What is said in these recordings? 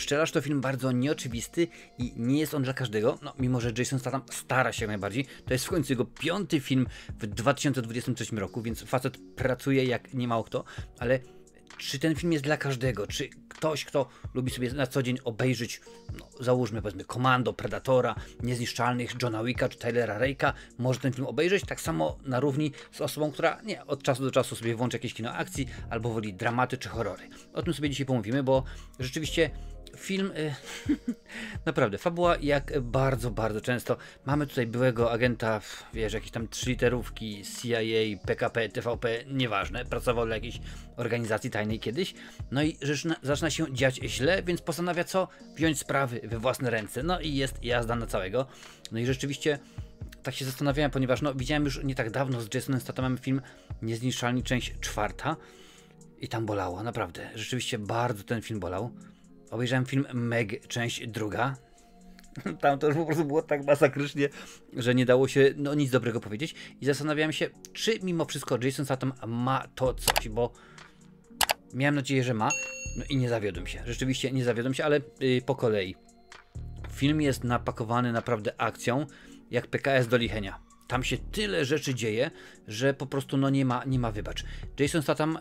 pszczelarz to film bardzo nieoczywisty i nie jest on dla każdego, no mimo że Jason Statham stara się jak najbardziej. To jest w końcu jego 5. film w 2023 roku, więc facet pracuje jak nie mało kto, ale czy ten film jest dla każdego? Czy ktoś, kto lubi sobie na co dzień obejrzeć, no, załóżmy powiedzmy Commando, Predatora, Niezniszczalnych, Johna Wicka czy Tylera Rake'a, może ten film obejrzeć tak samo na równi z osobą, która nie, od czasu do czasu sobie włączy jakieś kino akcji albo woli dramaty czy horrory. O tym sobie dzisiaj pomówimy, bo rzeczywiście film, naprawdę, fabuła jak bardzo, bardzo często. Mamy tutaj byłego agenta, wiesz, jakieś tam 3 literówki, CIA, PKP, TVP, nieważne, pracował dla jakiejś organizacji tajnej kiedyś, no i rzecz zaczyna się dziać źle, więc postanawia co? Wziąć sprawy we własne ręce, no i jest jazda na całego. No i rzeczywiście tak się zastanawiałem, ponieważ no, widziałem już nie tak dawno z Jasonem Stathamem film Niezniszczalni, część 4 i tam bolało, naprawdę, rzeczywiście bardzo ten film bolał. Obejrzałem film Meg, część 2. Tam to już po prostu było tak masakrycznie, że nie dało się no, nic dobrego powiedzieć. I zastanawiałem się, czy mimo wszystko Jason Statham ma to coś, bo miałem nadzieję, że ma. No i nie zawiodłem się. Rzeczywiście nie zawiodłem się, ale po kolei. Film jest napakowany naprawdę akcją, jak PKS do Lichenia. Tam się tyle rzeczy dzieje, że po prostu no, nie ma wybacz. Jason Statham...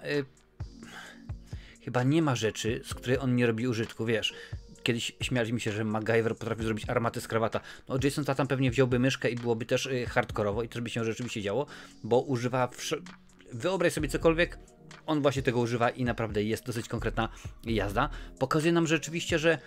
chyba nie ma rzeczy, z której on nie robi użytku, wiesz. Kiedyś śmialiśmy się, że MacGyver potrafi zrobić armatę z krawata. No Jason Statham pewnie wziąłby myszkę i byłoby też hardkorowo i też by się rzeczywiście działo, bo używa... Wyobraź sobie cokolwiek, on właśnie tego używa i naprawdę jest dosyć konkretna jazda. Pokazuje nam rzeczywiście, że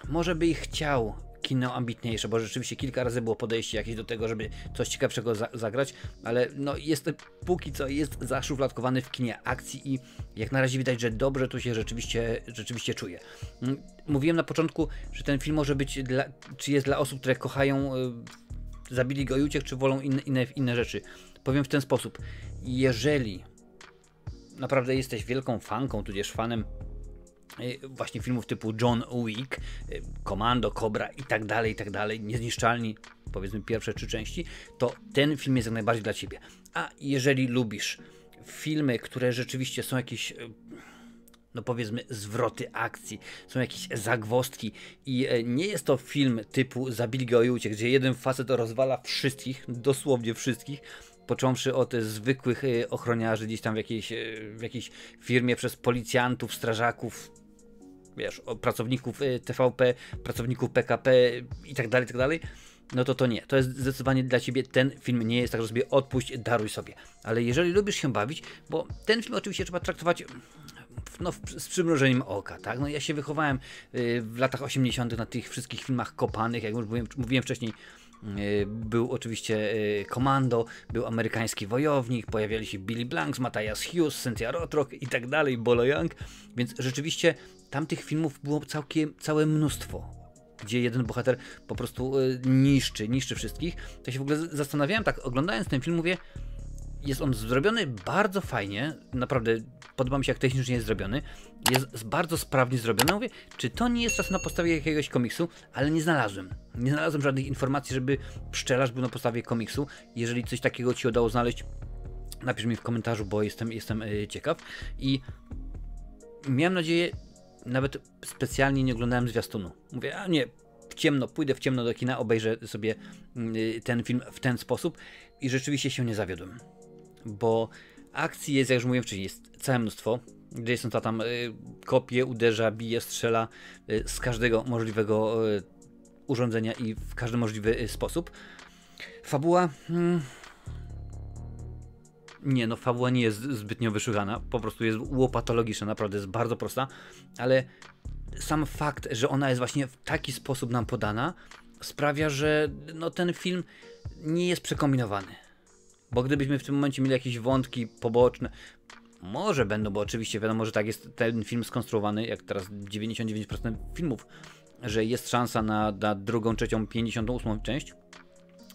może by i chciał kino ambitniejsze, bo rzeczywiście kilka razy było podejście jakieś do tego, żeby coś ciekawszego zagrać, ale no jest póki co jest zaszufladkowany w kinie akcji i jak na razie widać, że dobrze tu się rzeczywiście czuje. Mówiłem na początku, że ten film może być czy jest dla osób, które kochają Zabili go i uciekł, czy wolą inne rzeczy. Powiem w ten sposób, jeżeli naprawdę jesteś wielką fanką, tudzież fanem właśnie filmów typu John Wick, Commando, Cobra i tak dalej, Niezniszczalni, powiedzmy pierwsze 3 części, to ten film jest jak najbardziej dla Ciebie. A jeżeli lubisz filmy, które rzeczywiście są jakieś, no powiedzmy, zwroty akcji, są jakieś zagwozdki i nie jest to film typu Zabili go i uciekł, gdzie jeden facet rozwala wszystkich, dosłownie wszystkich, począwszy od zwykłych ochroniarzy gdzieś tam w jakiejś firmie przez policjantów, strażaków, wiesz, pracowników TVP, pracowników PKP i tak dalej, no to nie. To jest zdecydowanie dla Ciebie ten film nie jest, tak że sobie odpuść, daruj sobie. Ale jeżeli lubisz się bawić, bo ten film oczywiście trzeba traktować no, z przymrużeniem oka, tak? No ja się wychowałem w latach 80. na tych wszystkich filmach kopanych, jak już mówiłem wcześniej. Był oczywiście Commando, był Amerykański Wojownik, pojawiali się Billy Blanks, Matthias Hughes, Cynthia Rothrock i tak dalej, Bolo Young, więc rzeczywiście tamtych filmów było całe mnóstwo, gdzie jeden bohater po prostu niszczy wszystkich. To się w ogóle zastanawiałem, tak oglądając ten film, mówię, jest on zrobiony bardzo fajnie, naprawdę podoba mi się, jak technicznie jest zrobiony, jest bardzo sprawnie zrobiony. Mówię, czy to nie jest czasem na podstawie jakiegoś komiksu, ale nie znalazłem żadnych informacji, żeby pszczelarz był na podstawie komiksu. Jeżeli coś takiego Ci udało znaleźć, napisz mi w komentarzu, bo jestem ciekaw. I miałem nadzieję, nawet specjalnie nie oglądałem zwiastunu. Mówię, a nie, pójdę w ciemno do kina, obejrzę sobie ten film w ten sposób i rzeczywiście się nie zawiodłem. Bo akcji jest, jak już mówiłem wcześniej, jest całe mnóstwo. Jason tam kopie, uderza, bije, strzela z każdego możliwego urządzenia i w każdy możliwy sposób. Fabuła... Nie, no fabuła nie jest zbytnio wyszukana, po prostu jest łopatologiczna, naprawdę jest bardzo prosta, ale sam fakt, że ona jest właśnie w taki sposób nam podana, sprawia, że no, ten film nie jest przekombinowany. Bo gdybyśmy w tym momencie mieli jakieś wątki poboczne, może będą, bo oczywiście wiadomo, że tak jest ten film skonstruowany, jak teraz 99% filmów, że jest szansa na drugą, trzecią, 58 część.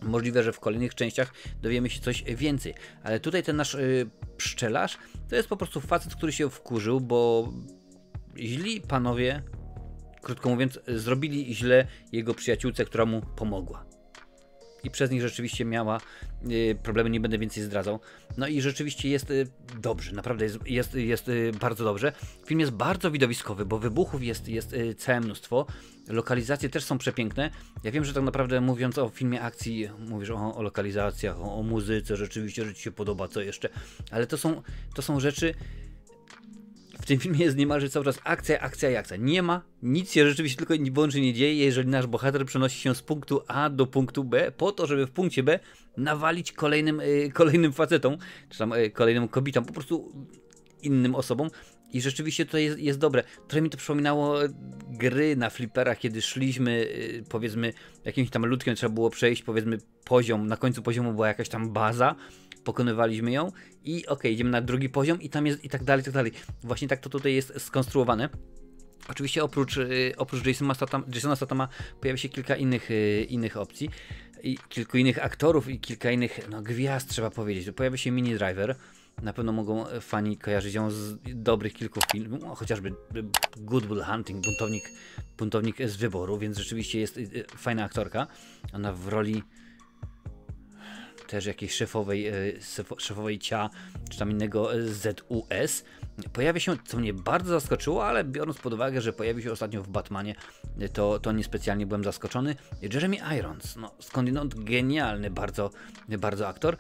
Możliwe, że w kolejnych częściach dowiemy się coś więcej. Ale tutaj ten nasz pszczelarz to jest po prostu facet, który się wkurzył, bo źli panowie, krótko mówiąc, zrobili źle jego przyjaciółce, która mu pomogła. i przez nich rzeczywiście miała problemy, nie będę więcej zdradzał. No i rzeczywiście jest dobrze, naprawdę jest bardzo dobrze. Film jest bardzo widowiskowy, bo wybuchów jest całe mnóstwo. Lokalizacje też są przepiękne. Ja wiem, że tak naprawdę mówiąc o filmie akcji, mówisz o lokalizacjach, o muzyce, rzeczywiście, że ci się podoba, co jeszcze. Ale to są rzeczy... W tym filmie jest niemalże cały czas akcja, akcja i akcja. Nie ma, nic się rzeczywiście tylko i wyłącznie nie dzieje, jeżeli nasz bohater przenosi się z punktu A do punktu B, po to, żeby w punkcie B nawalić kolejnym facetom, czy tam kolejnym kobietom, po prostu innym osobom. I rzeczywiście to jest dobre. Trochę mi to przypominało gry na fliperach, kiedy szliśmy, powiedzmy, jakimś tam ludkiem trzeba było przejść, powiedzmy, poziom. Na końcu poziomu była jakaś tam baza, pokonywaliśmy ją i okej, idziemy na drugi poziom i tam jest i tak dalej, i tak dalej. Właśnie tak to tutaj jest skonstruowane. Oczywiście oprócz Jasona Stathama pojawia się kilka innych opcji i kilku innych aktorów i kilka innych gwiazd, trzeba powiedzieć. Pojawia się Minnie Driver. Na pewno mogą fani kojarzyć ją z dobrych kilku filmów, chociażby Good Will Hunting, buntownik z wyboru, więc rzeczywiście jest fajna aktorka. Ona w roli też jakiejś szefowej CIA, czy tam innego ZUS. Pojawia się, co mnie bardzo zaskoczyło, ale biorąc pod uwagę, że pojawił się ostatnio w Batmanie, to niespecjalnie byłem zaskoczony. Jeremy Irons, no skądinąd genialny bardzo aktor.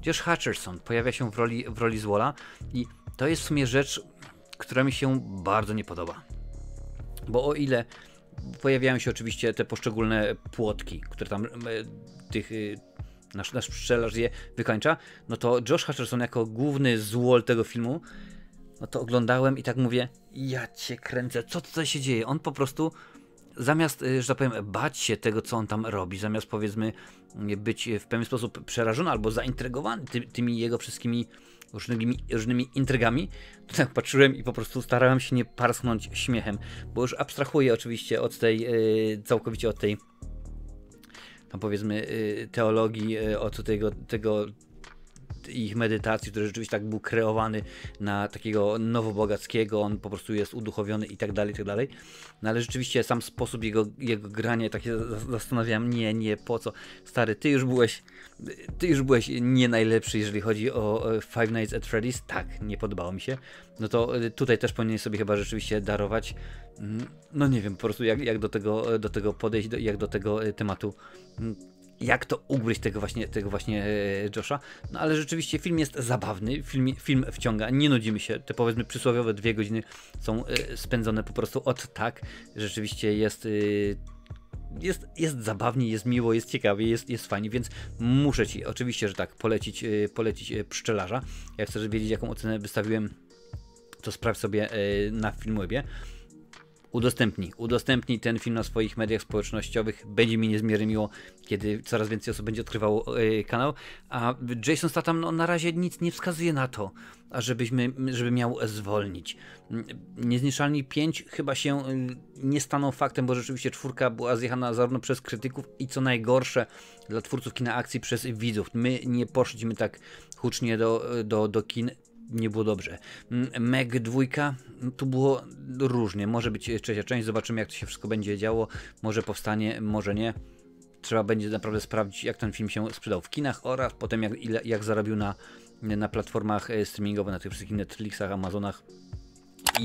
Josh Hutcherson pojawia się w roli Zwola i to jest w sumie rzecz, która mi się bardzo nie podoba. Bo o ile pojawiają się oczywiście te poszczególne płotki, które tam nasz pszczelarz je wykańcza, no to Josh Hutcherson jako główny Zwol tego filmu, no to oglądałem i tak mówię, ja cię kręcę, co tutaj się dzieje? On po prostu zamiast, że tak powiem, bać się tego, co on tam robi, zamiast powiedzmy być w pewien sposób przerażony albo zaintrygowany tymi jego wszystkimi różnymi intrygami, to tak patrzyłem i po prostu starałem się nie parsknąć śmiechem, bo już abstrahuję oczywiście od tej, całkowicie od tej, tam powiedzmy, teologii, od tego ich medytacji, który rzeczywiście tak był kreowany na takiego nowobogackiego, on po prostu jest uduchowiony i tak dalej, i tak dalej. No ale rzeczywiście sam sposób jego grania, tak się zastanawiam, nie, po co? Stary, ty już byłeś nie najlepszy, jeżeli chodzi o Five Nights at Freddy's. Tak, nie podobało mi się. No to tutaj też powinien sobie chyba rzeczywiście darować. No nie wiem, po prostu jak do tego podejść, jak do tego tematu, jak to ugryźć tego właśnie Josha. No ale rzeczywiście film jest zabawny, film wciąga, nie nudzimy się. Te powiedzmy przysłowiowe 2 godziny są spędzone po prostu tak. Rzeczywiście jest zabawnie, jest miło, jest ciekawie, jest fajnie, więc muszę ci oczywiście, że tak, polecić Pszczelarza. Jak chcesz wiedzieć, jaką ocenę wystawiłem, to sprawdź sobie na Filmwebie. Udostępnij ten film na swoich mediach społecznościowych. Będzie mi niezmiernie miło, kiedy coraz więcej osób będzie odkrywało kanał. A Jason Statham na razie nic nie wskazuje na to, żeby miał zwolnić. Niezniszczalni 5 chyba się nie staną faktem, bo rzeczywiście 4 była zjechana zarówno przez krytyków i co najgorsze dla twórców kina akcji przez widzów. My nie poszliśmy tak hucznie do kin. Nie było dobrze. Meg 2, tu było różnie. Może być trzecia część, zobaczymy jak to się wszystko będzie działo. Może powstanie, może nie. Trzeba będzie naprawdę sprawdzić, jak ten film się sprzedał w kinach oraz potem jak zarobił na platformach streamingowych, na tych wszystkich Netflixach, Amazonach i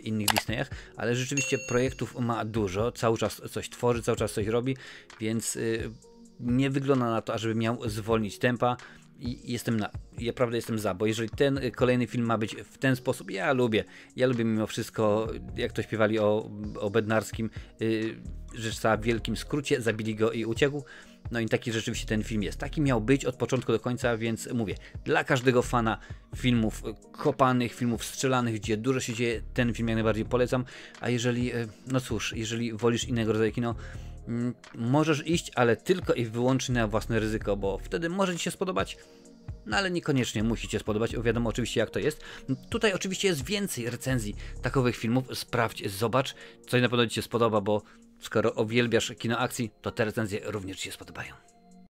innych Disneyach. Ale rzeczywiście projektów ma dużo. Cały czas coś tworzy, cały czas coś robi, więc nie wygląda na to, ażeby miał zwolnić tempa. I ja naprawdę jestem za, bo jeżeli ten kolejny film ma być w ten sposób, ja lubię mimo wszystko, jak to śpiewali o Bednarskim, rzecz cała w wielkim skrócie, zabili go i uciekł. No i taki rzeczywiście ten film jest. Taki miał być od początku do końca, więc mówię, dla każdego fana filmów kopanych, filmów strzelanych, gdzie dużo się dzieje, ten film jak najbardziej polecam. A jeżeli, no cóż, jeżeli wolisz innego rodzaju kino, możesz iść, ale tylko i wyłącznie na własne ryzyko, bo wtedy może ci się spodobać, no ale niekoniecznie musi cię spodobać, wiadomo oczywiście jak to jest. Tutaj oczywiście jest więcej recenzji takowych filmów, sprawdź, zobacz, coś na pewno ci się spodoba, bo skoro uwielbiasz kino akcji, to te recenzje również ci się spodobają.